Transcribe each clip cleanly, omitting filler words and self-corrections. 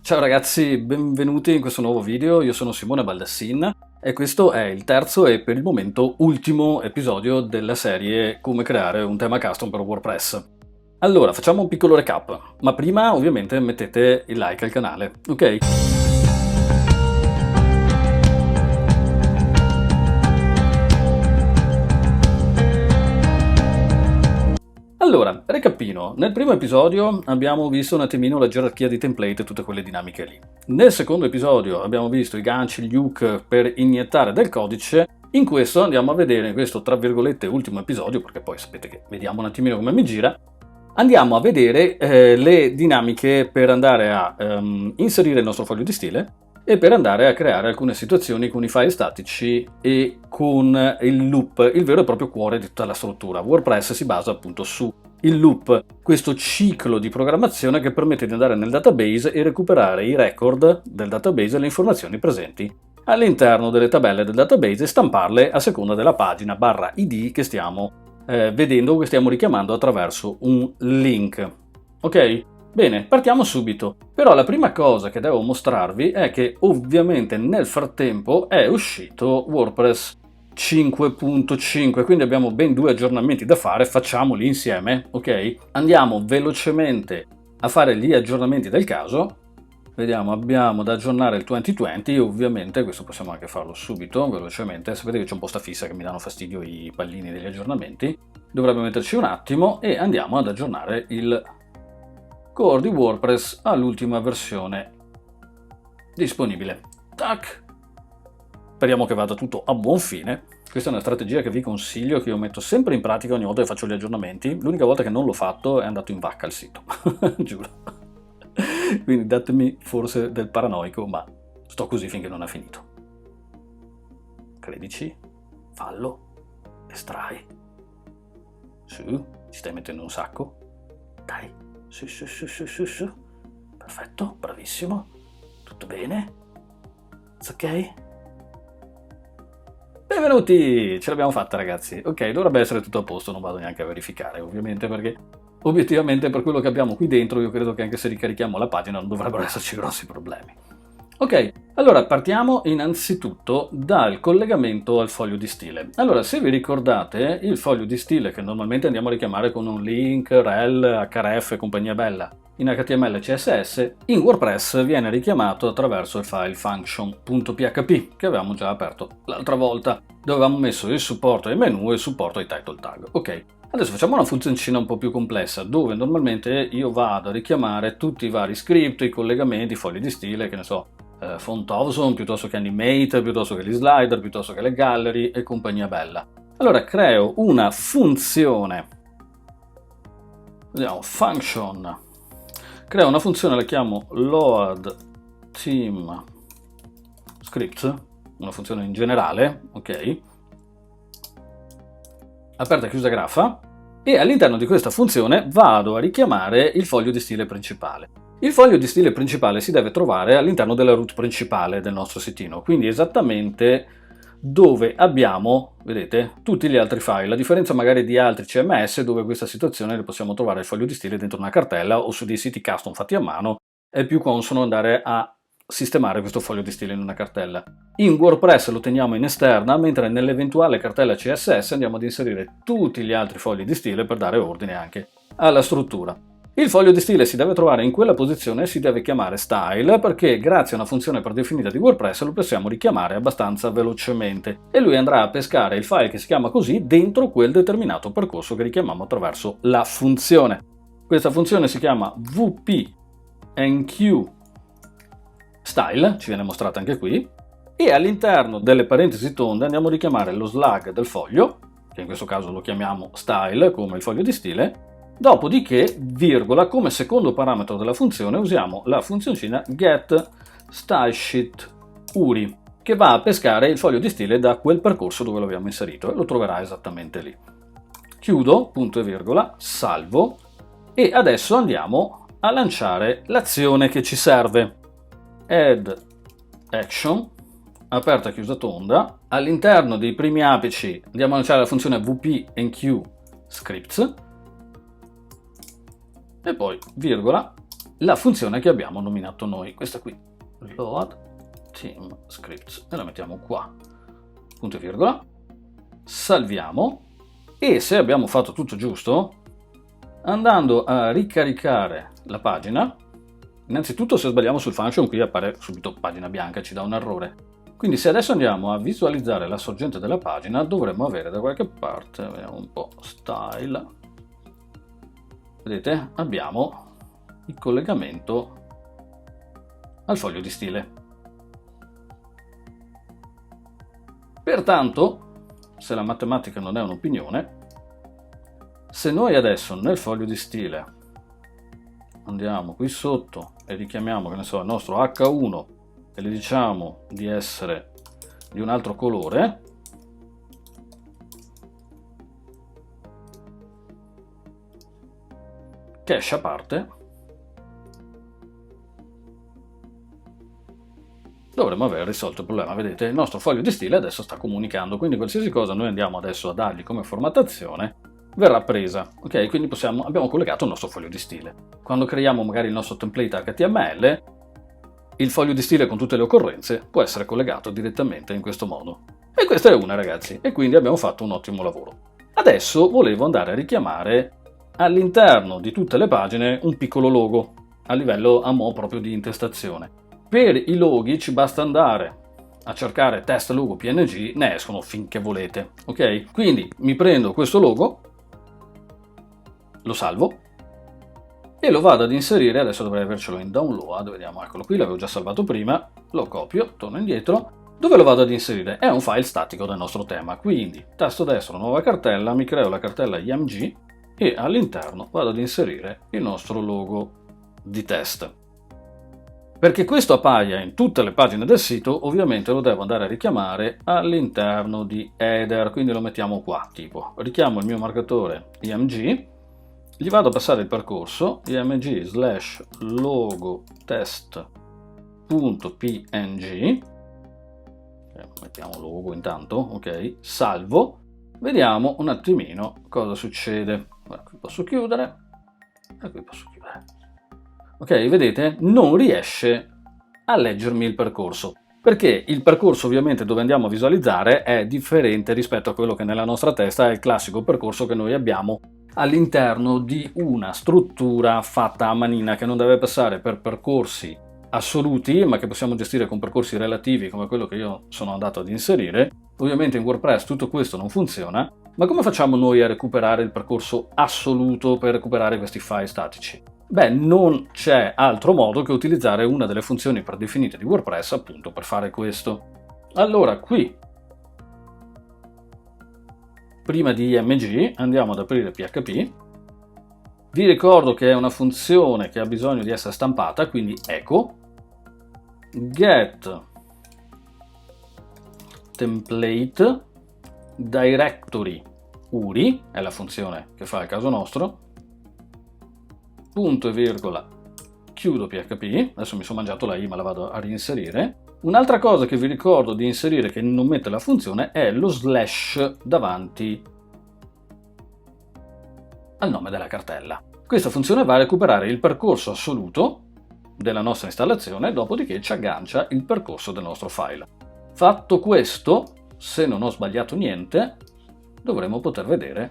Ciao ragazzi, benvenuti in questo nuovo video. Io sono Simone Baldassin e questo è il terzo e per il momento ultimo episodio della serie Come creare un tema custom per WordPress. Allora, facciamo un piccolo recap, ma prima ovviamente mettete il like al canale, ok? Allora, recapino. Nel primo episodio abbiamo visto un attimino la gerarchia di template e tutte quelle dinamiche lì. Nel secondo episodio abbiamo visto i ganci, gli hook per iniettare del codice. In questo andiamo a vedere, in questo tra virgolette ultimo episodio, perché poi sapete che vediamo un attimino come mi gira, andiamo a vedere le dinamiche per andare a inserire il nostro foglio di stile e per andare a creare alcune situazioni con i file statici e con il loop, il vero e proprio cuore di tutta la struttura. WordPress si basa appunto su il loop, questo ciclo di programmazione che permette di andare nel database e recuperare i record del database e le informazioni presenti all'interno delle tabelle del database e stamparle a seconda della pagina /id che stiamo vedendo, che stiamo richiamando attraverso un link. Ok? Bene, partiamo subito. Però la prima cosa che devo mostrarvi è che ovviamente nel frattempo è uscito WordPress 5.5, quindi abbiamo ben due aggiornamenti da fare, facciamoli insieme, ok? Andiamo velocemente a fare gli aggiornamenti del caso. Vediamo, abbiamo da aggiornare il 2020, ovviamente questo possiamo anche farlo subito, velocemente. Sapete che c'è un po' sta fissa che mi danno fastidio i pallini degli aggiornamenti. Dovrebbe metterci un attimo e andiamo ad aggiornare il core di WordPress all'ultima versione disponibile. Tac! Speriamo che vada tutto a buon fine. Questa è una strategia che vi consiglio, che io metto sempre in pratica ogni volta che faccio gli aggiornamenti. L'unica volta che non l'ho fatto è andato in vacca il sito, giuro. Quindi datemi forse del paranoico, ma sto così finché non è finito. Credici, fallo, estrai. Su, ci stai mettendo un sacco? Dai, su. Perfetto, bravissimo. Tutto bene? It's ok? Benvenuti! Ce l'abbiamo fatta ragazzi. Ok, dovrebbe essere tutto a posto, non vado neanche a verificare ovviamente perché obiettivamente per quello che abbiamo qui dentro io credo che anche se ricarichiamo la pagina non dovrebbero esserci grossi problemi. Ok, allora partiamo innanzitutto dal collegamento al foglio di stile. Allora, se vi ricordate, il foglio di stile che normalmente andiamo a richiamare con un link, rel, href e compagnia bella in HTML e CSS, in WordPress viene richiamato attraverso il file function.php che avevamo già aperto l'altra volta, dove avevamo messo il supporto ai menu e il supporto ai title tag. Ok, adesso facciamo una funzioncina un po' più complessa, dove normalmente io vado a richiamare tutti i vari script, i collegamenti, i fogli di stile, che ne so, font awesome, piuttosto che animate, piuttosto che gli slider, piuttosto che le gallery e compagnia bella. Allora creo una funzione, vediamo, function, creo una funzione, la chiamo load theme script, una funzione in generale, ok, aperta e chiusa graffa, e all'interno di questa funzione vado a richiamare il foglio di stile principale. Il foglio di stile principale si deve trovare all'interno della root principale del nostro sitino, quindi esattamente dove abbiamo, vedete, tutti gli altri file, a differenza magari di altri CMS dove questa situazione le possiamo trovare il foglio di stile dentro una cartella o su dei siti custom fatti a mano, è più consono andare a sistemare questo foglio di stile in una cartella. In WordPress lo teniamo in esterna, mentre nell'eventuale cartella CSS andiamo ad inserire tutti gli altri fogli di stile per dare ordine anche alla struttura. Il foglio di stile si deve trovare in quella posizione e si deve chiamare style perché grazie a una funzione predefinita di WordPress lo possiamo richiamare abbastanza velocemente e lui andrà a pescare il file che si chiama così dentro quel determinato percorso che richiamiamo attraverso la funzione. Questa funzione si chiama wp-enqueue style, ci viene mostrata anche qui, e all'interno delle parentesi tonde andiamo a richiamare lo slug del foglio, che in questo caso lo chiamiamo style come il foglio di stile. Dopodiché, virgola, come secondo parametro della funzione usiamo la funzioncina getStyleSheetUri, che va a pescare il foglio di stile da quel percorso dove l'abbiamo inserito e lo troverà esattamente lì. Chiudo, punto e virgola, salvo e adesso andiamo a lanciare l'azione che ci serve. Add action, aperta e chiusa tonda, all'interno dei primi apici andiamo a lanciare la funzione wp-enqueue scripts e poi virgola la funzione che abbiamo nominato noi, questa qui, load team scripts, e la mettiamo qua, punto e virgola, salviamo, e se abbiamo fatto tutto giusto, andando a ricaricare la pagina, innanzitutto se sbagliamo sul function qui appare subito pagina bianca, ci dà un errore. Quindi se adesso andiamo a visualizzare la sorgente della pagina, dovremmo avere da qualche parte, vediamo un po', style, vedete, abbiamo il collegamento al foglio di stile. Pertanto, se la matematica non è un'opinione, se noi adesso nel foglio di stile andiamo qui sotto e richiamiamo, che ne so, il nostro H1 e gli diciamo di essere di un altro colore, cache a parte, dovremmo aver risolto il problema. Vedete, il nostro foglio di stile adesso sta comunicando, quindi qualsiasi cosa noi andiamo adesso a dargli come formattazione verrà presa, ok? Quindi abbiamo collegato il nostro foglio di stile. Quando creiamo magari il nostro template HTML, il foglio di stile con tutte le occorrenze può essere collegato direttamente in questo modo. E questa è una, ragazzi, e quindi abbiamo fatto un ottimo lavoro. Adesso volevo andare a richiamare all'interno di tutte le pagine un piccolo logo, a livello a mo' proprio di intestazione. Per i loghi ci basta andare a cercare test logo PNG, ne escono finché volete, ok? Quindi mi prendo questo logo, lo salvo e lo vado ad inserire, adesso dovrei avercelo in download, vediamo, eccolo qui, l'avevo già salvato prima, lo copio, torno indietro, dove lo vado ad inserire? È un file statico del nostro tema, quindi tasto destro, nuova cartella, mi creo la cartella img e all'interno vado ad inserire il nostro logo di test. Perché questo appaia in tutte le pagine del sito, ovviamente lo devo andare a richiamare all'interno di header, quindi lo mettiamo qua, tipo richiamo il mio marcatore img, gli vado a passare il percorso img/logo test.png, mettiamo logo intanto, ok, salvo, vediamo un attimino cosa succede. Ora, qui posso chiudere e qui posso chiudere. Ok, vedete? Non riesce a leggermi il percorso, perché il percorso ovviamente dove andiamo a visualizzare è differente rispetto a quello che nella nostra testa è il classico percorso che noi abbiamo all'interno di una struttura fatta a manina, che non deve passare per percorsi assoluti, ma che possiamo gestire con percorsi relativi come quello che io sono andato ad inserire. Ovviamente in WordPress tutto questo non funziona, ma come facciamo noi a recuperare il percorso assoluto per recuperare questi file statici? Beh, non c'è altro modo che utilizzare una delle funzioni predefinite di WordPress appunto per fare questo. Allora qui, prima di img, andiamo ad aprire PHP. Vi ricordo che è una funzione che ha bisogno di essere stampata, quindi echo get template directory URI, è la funzione che fa il caso nostro, punto e virgola, chiudo PHP, adesso mi sono mangiato la i ma la vado a reinserire. Un'altra cosa che vi ricordo di inserire che non mette la funzione è lo slash davanti al nome della cartella. Questa funzione va a recuperare il percorso assoluto della nostra installazione, dopodiché ci aggancia il percorso del nostro file. Fatto questo, se non ho sbagliato niente, dovremo poter vedere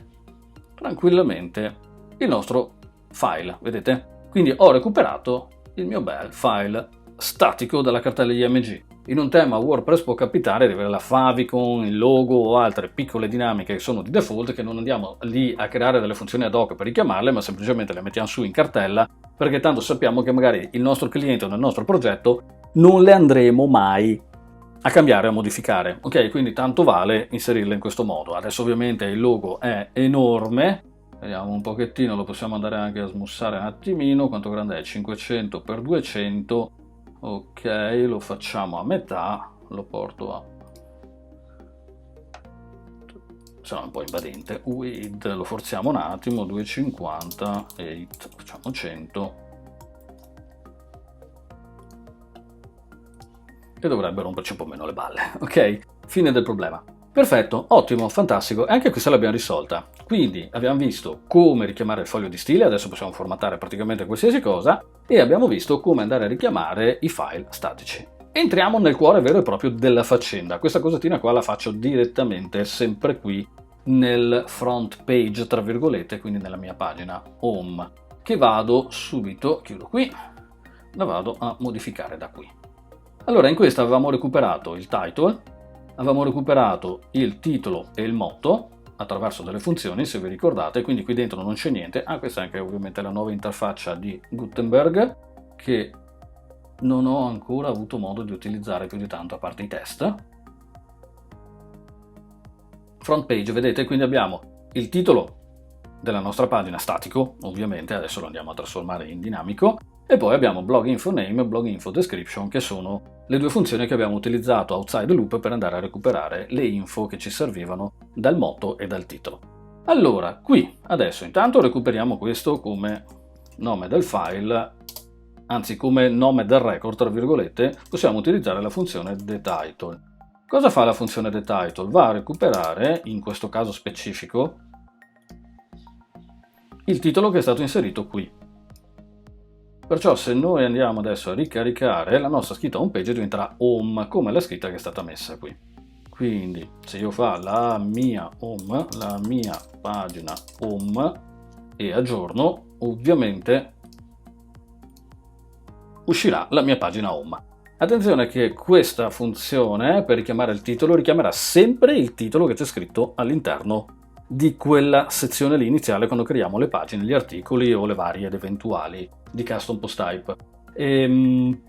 tranquillamente il nostro file, vedete? Quindi ho recuperato il mio bel file statico dalla cartella img. In un tema WordPress può capitare di avere la favicon, il logo o altre piccole dinamiche che sono di default, che non andiamo lì a creare delle funzioni ad hoc per richiamarle, ma semplicemente le mettiamo su in cartella, perché tanto sappiamo che magari il nostro cliente o nel nostro progetto non le andremo mai a cambiare o a modificare, ok? Quindi tanto vale inserirle in questo modo. Adesso ovviamente il logo è enorme, vediamo un pochettino, lo possiamo andare anche a smussare un attimino. Quanto grande è? 500 x 200, ok, lo facciamo a metà, lo porto a, se no è un po' invadente, width lo forziamo un attimo, 250, 8, facciamo 100 e dovrebbe romperci un po' meno le balle, ok? Fine del problema. Perfetto, ottimo, fantastico, e anche questa l'abbiamo risolta. Quindi abbiamo visto come richiamare il foglio di stile, adesso possiamo formattare praticamente qualsiasi cosa, e abbiamo visto come andare a richiamare i file statici. Entriamo nel cuore vero e proprio della faccenda. Questa cosatina qua la faccio direttamente sempre qui nel front page, tra virgolette, quindi nella mia pagina home, che vado subito, chiudo qui, la vado a modificare da qui. Allora, in questa avevamo recuperato il title, avevamo recuperato il titolo e il motto attraverso delle funzioni, se vi ricordate, quindi qui dentro non c'è niente. Questa è anche ovviamente la nuova interfaccia di Gutenberg, che non ho ancora avuto modo di utilizzare più di tanto, a parte i test. Front page, vedete, quindi abbiamo il titolo della nostra pagina statico, ovviamente, adesso lo andiamo a trasformare in dinamico, e poi abbiamo blog info name e blog info description, che sono le due funzioni che abbiamo utilizzato outside the loop per andare a recuperare le info che ci servivano dal motto e dal titolo. Allora, qui adesso intanto recuperiamo questo come nome del file, anzi come nome del record, tra virgolette, possiamo utilizzare la funzione detitle. Cosa fa la funzione detitle? Va a recuperare, in questo caso specifico, il titolo che è stato inserito qui. Perciò se noi andiamo adesso a ricaricare, la nostra scritta home page diventerà home, come la scritta che è stata messa qui. Quindi se io fa la mia home, la mia pagina home, e aggiorno, ovviamente uscirà la mia pagina home. Attenzione che questa funzione, per richiamare il titolo, richiamerà sempre il titolo che c'è scritto all'interno di quella sezione lì iniziale, quando creiamo le pagine, gli articoli o le varie ed eventuali di custom post type.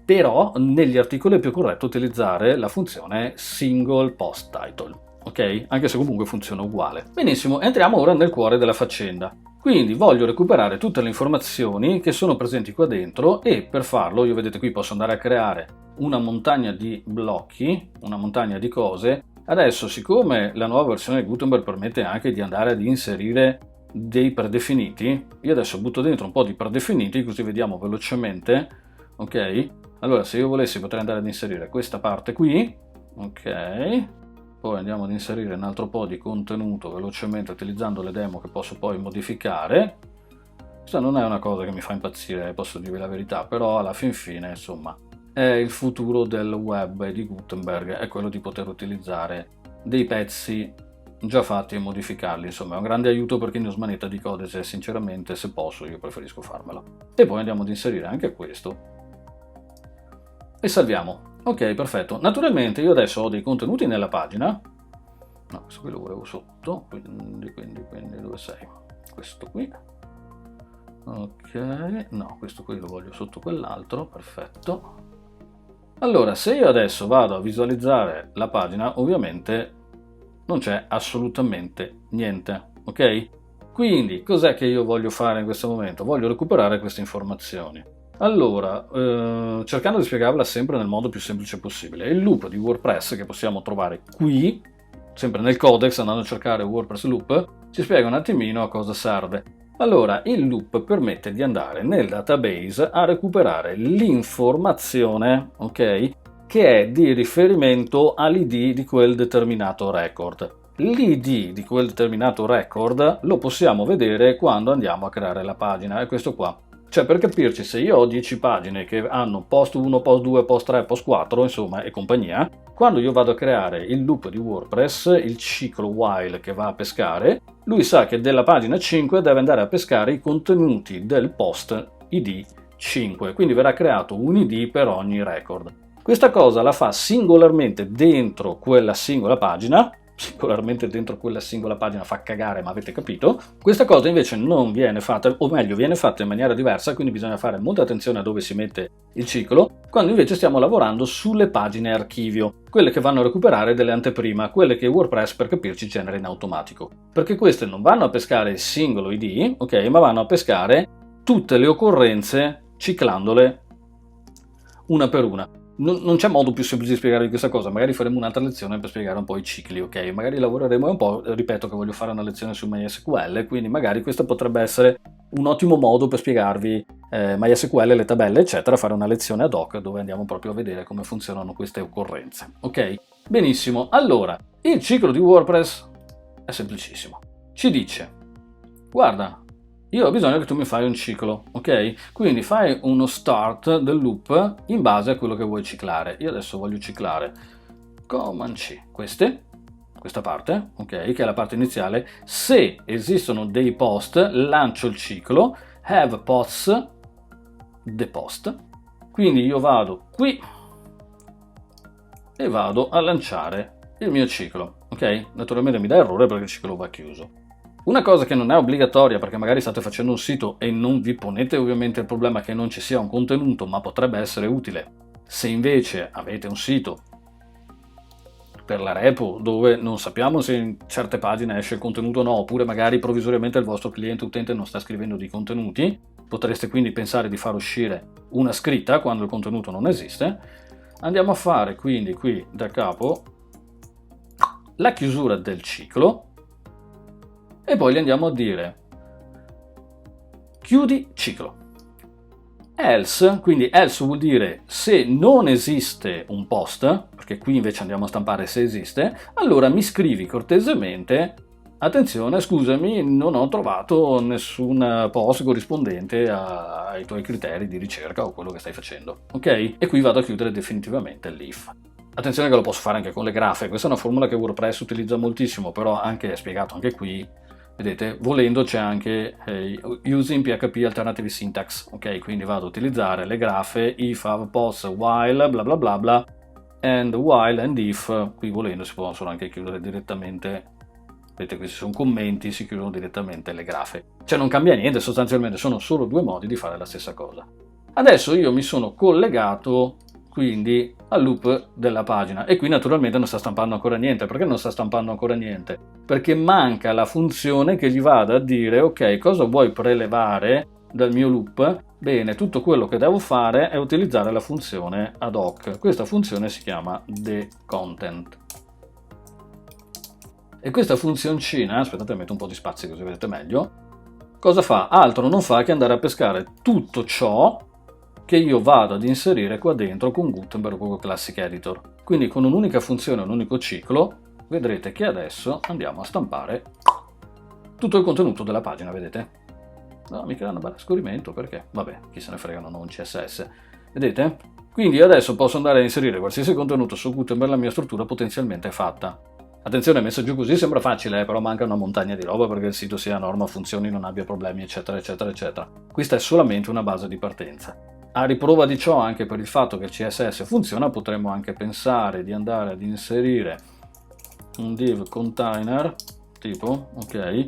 Però negli articoli è più corretto utilizzare la funzione single post title, ok? Anche se comunque funziona uguale. Benissimo, entriamo ora nel cuore della faccenda. Quindi voglio recuperare tutte le informazioni che sono presenti qua dentro, e per farlo, io vedete qui posso andare a creare una montagna di blocchi, una montagna di cose. Adesso, siccome la nuova versione di Gutenberg permette anche di andare ad inserire dei predefiniti, io adesso butto dentro un po' di predefiniti così vediamo velocemente, ok? Allora, se io volessi potrei andare ad inserire questa parte qui, ok? Poi andiamo ad inserire un altro po' di contenuto velocemente utilizzando le demo che posso poi modificare. Questa non è una cosa che mi fa impazzire, posso dirvi la verità, però alla fin fine, insomma, è il futuro del web e di Gutenberg, è quello di poter utilizzare dei pezzi già fatti e modificarli. Insomma, è un grande aiuto per chi ne smanetta di codice, e sinceramente, se posso, io preferisco farmelo. E poi andiamo ad inserire anche questo e salviamo. Ok, perfetto. Naturalmente io adesso ho dei contenuti nella pagina. No, questo qui lo volevo sotto, quindi dove sei? Questo qui. Ok, no, questo qui lo voglio sotto quell'altro, perfetto. Allora, se io adesso vado a visualizzare la pagina, ovviamente non c'è assolutamente niente, ok? Quindi, cos'è che io voglio fare in questo momento? Voglio recuperare queste informazioni. Allora, cercando di spiegarla sempre nel modo più semplice possibile, il loop di WordPress che possiamo trovare qui, sempre nel codex, andando a cercare WordPress loop, ci spiega un attimino a cosa serve. Allora, il loop permette di andare nel database a recuperare l'informazione, ok, che è di riferimento all'id di quel determinato record. L'id di quel determinato record lo possiamo vedere quando andiamo a creare la pagina, è questo qua. Cioè, per capirci, se io ho 10 pagine che hanno post 1, post 2, post 3, post 4, insomma, e compagnia, quando io vado a creare il loop di WordPress, il ciclo while che va a pescare, lui sa che della pagina 5 deve andare a pescare i contenuti del post id 5, quindi verrà creato un id per ogni record. Questa cosa la fa singolarmente dentro quella singola pagina, fa cagare, ma avete capito. Questa cosa invece non viene fatta, o meglio viene fatta in maniera diversa, quindi bisogna fare molta attenzione a dove si mette il ciclo, quando invece stiamo lavorando sulle pagine archivio, quelle che vanno a recuperare delle anteprima, quelle che WordPress, per capirci, genera in automatico, perché queste non vanno a pescare il singolo id, ok, ma vanno a pescare tutte le occorrenze ciclandole una per una. Non c'è modo più semplice di spiegare questa cosa, magari faremo un'altra lezione per spiegare un po' i cicli, ok? Magari lavoreremo un po', ripeto che voglio fare una lezione su MySQL, quindi magari questo potrebbe essere un ottimo modo per spiegarvi MySQL, le tabelle, eccetera, fare una lezione ad hoc dove andiamo proprio a vedere come funzionano queste occorrenze, ok? Benissimo, allora, Il ciclo di WordPress è semplicissimo. Ci dice, guarda, io ho bisogno che tu mi fai un ciclo, ok? Quindi fai uno start del loop in base a quello che vuoi ciclare. Io adesso voglio ciclare Command C, questa parte, ok? Che è la parte iniziale. Se esistono dei post, lancio il ciclo, have posts, the post. Quindi io vado qui e vado a lanciare il mio ciclo, ok? Naturalmente mi dà errore perché il ciclo va chiuso. Una cosa che non è obbligatoria, perché magari state facendo un sito e non vi ponete ovviamente il problema che non ci sia un contenuto, ma potrebbe essere utile. Se invece avete un sito per la repo dove non sappiamo se in certe pagine esce il contenuto o no, oppure magari provvisoriamente il vostro cliente utente non sta scrivendo dei contenuti, potreste quindi pensare di far uscire una scritta quando il contenuto non esiste. Andiamo a fare quindi qui da capo la chiusura del ciclo e poi gli andiamo a dire chiudi ciclo. Else, quindi else vuol dire se non esiste un post, perché qui invece andiamo a stampare se esiste, allora mi scrivi cortesemente, attenzione, scusami, non ho trovato nessun post corrispondente ai tuoi criteri di ricerca o quello che stai facendo, ok? E qui vado a chiudere definitivamente l'if. Attenzione che lo posso fare anche con le grafe, questa è una formula che WordPress utilizza moltissimo, però anche spiegato anche qui. Vedete, volendo c'è anche using PHP alternative syntax, ok? Quindi vado a utilizzare le grafe if, have, post, while, bla bla bla bla, and while and if, qui volendo si possono anche chiudere direttamente, vedete questi sono commenti, si chiudono direttamente le grafe. Cioè non cambia niente, sostanzialmente sono solo due modi di fare la stessa cosa. Adesso io mi sono collegato quindi al loop della pagina e qui naturalmente non sta stampando ancora niente. Perché non sta stampando ancora niente? Perché manca la funzione che gli vada a dire ok, cosa vuoi prelevare dal mio loop? Bene, tutto quello che devo fare è utilizzare la funzione ad hoc. Questa funzione si chiama theContent. E questa funzioncina, aspettate metto un po' di spazio così vedete meglio, cosa fa? Altro non fa che andare a pescare tutto ciò che io vado ad inserire qua dentro con Gutenberg Google Classic Editor. Quindi con un'unica funzione, un unico ciclo, vedrete che adesso andiamo a stampare tutto il contenuto della pagina, vedete? No, mi crea una barra a scorrimento perché? Vabbè, chi se ne frega, non ho un CSS. Vedete? Quindi adesso posso andare a inserire qualsiasi contenuto su Gutenberg, la mia struttura potenzialmente è fatta. Attenzione, messo giù così sembra facile, però manca una montagna di roba perché il sito sia a norma, funzioni, non abbia problemi, eccetera, eccetera, eccetera. Questa è solamente una base di partenza. A riprova di ciò, anche per il fatto che il CSS funziona, potremmo anche pensare di andare ad inserire un div container tipo, ok,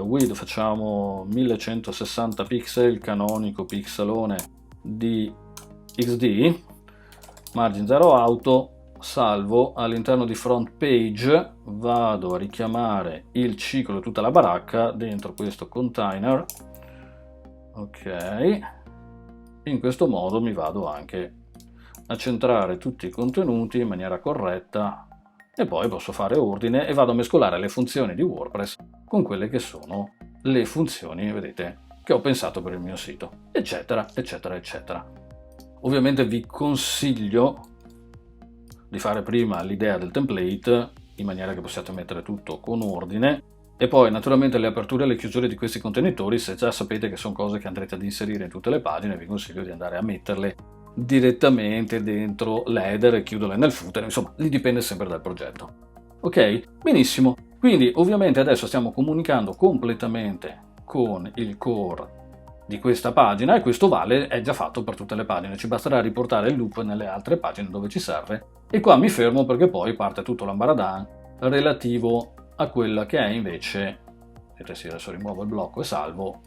width facciamo 1160 pixel, canonico pixelone di XD, margin 0 auto, salvo, all'interno di front page vado a richiamare il ciclo e tutta la baracca dentro questo container, ok. In questo modo mi vado anche a centrare tutti i contenuti in maniera corretta e poi posso fare ordine e vado a mescolare le funzioni di WordPress con quelle che sono le funzioni, vedete, che ho pensato per il mio sito, eccetera, eccetera, eccetera. Ovviamente vi consiglio di fare prima l'idea del template in maniera che possiate mettere tutto con ordine e poi naturalmente le aperture e le chiusure di questi contenitori, se già sapete che sono cose che andrete ad inserire in tutte le pagine, vi consiglio di andare a metterle direttamente dentro l'header e chiuderle nel footer, insomma, lì dipende sempre dal progetto. Ok? Benissimo. Quindi ovviamente adesso stiamo comunicando completamente con il core di questa pagina e questo vale, è già fatto per tutte le pagine, ci basterà riportare il loop nelle altre pagine dove ci serve e qua mi fermo perché poi parte tutto l'ambaradan relativo a quella che è invece, vedete sì, adesso rimuovo il blocco e salvo,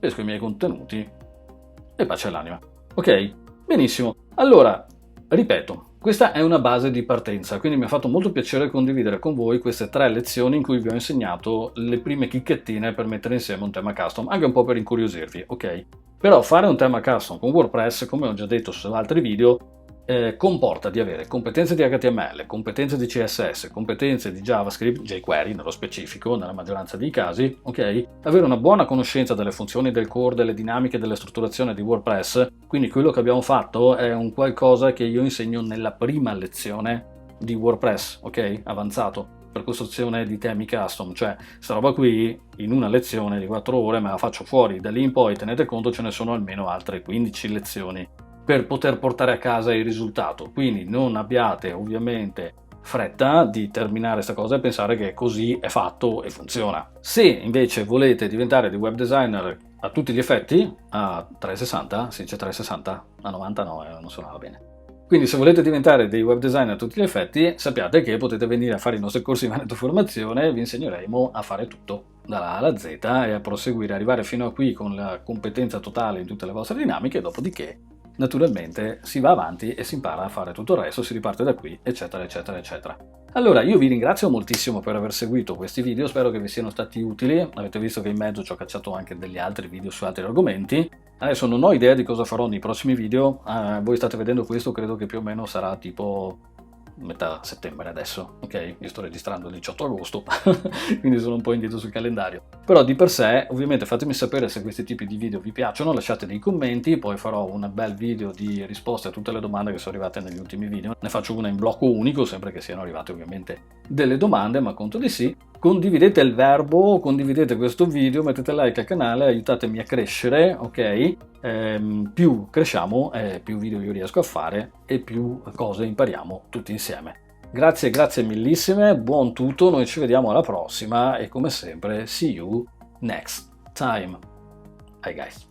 pesco i miei contenuti e pace all'anima. Ok, benissimo. Allora, ripeto, questa è una base di partenza, quindi mi ha fatto molto piacere condividere con voi queste 3 lezioni in cui vi ho insegnato le prime chicchettine per mettere insieme un tema custom, anche un po' per incuriosirvi, ok? Però fare un tema custom con WordPress, come ho già detto su altri video, comporta di avere competenze di HTML, competenze di CSS, competenze di JavaScript, jQuery nello specifico, nella maggioranza dei casi, ok? Avere una buona conoscenza delle funzioni del core, delle dinamiche, delle strutturazioni di WordPress, quindi quello che abbiamo fatto è un qualcosa che io insegno nella prima lezione di WordPress, ok? Avanzato, per costruzione di temi custom, cioè sta roba qui in una lezione di 4 ore me la faccio fuori, da lì in poi tenete conto ce ne sono almeno altre 15 lezioni per poter portare a casa il risultato, quindi non abbiate ovviamente fretta di terminare questa cosa e pensare che così è fatto e funziona. Se invece volete diventare dei web designer a tutti gli effetti, a 360, si dice 360? A 90 no, non suonava bene. Quindi se volete diventare dei web designer a tutti gli effetti, sappiate che potete venire a fare i nostri corsi di Veneto Formazione e vi insegneremo a fare tutto, dalla A alla Z e a proseguire, arrivare fino a qui con la competenza totale in tutte le vostre dinamiche, dopodiché naturalmente si va avanti e si impara a fare tutto il resto, si riparte da qui, eccetera, eccetera, eccetera. Allora, io vi ringrazio moltissimo per aver seguito questi video, spero che vi siano stati utili. Avete visto che in mezzo ci ho cacciato anche degli altri video su altri argomenti. Adesso non ho idea di cosa farò nei prossimi video, voi state vedendo questo, credo che più o meno sarà tipo metà settembre adesso, ok? Io sto registrando il 18 agosto, quindi sono un po' indietro sul calendario. Però di per sé, ovviamente fatemi sapere se questi tipi di video vi piacciono, lasciate dei commenti, poi farò un bel video di risposte a tutte le domande che sono arrivate negli ultimi video. Ne faccio una in blocco unico, sempre che siano arrivate ovviamente delle domande, ma conto di sì. Condividete il verbo, condividete questo video, mettete like al canale, aiutatemi a crescere, ok? Più cresciamo, più video io riesco a fare e più cose impariamo tutti insieme. Grazie, grazie millissime, buon tutto, noi ci vediamo alla prossima e come sempre, see you next time. Bye guys.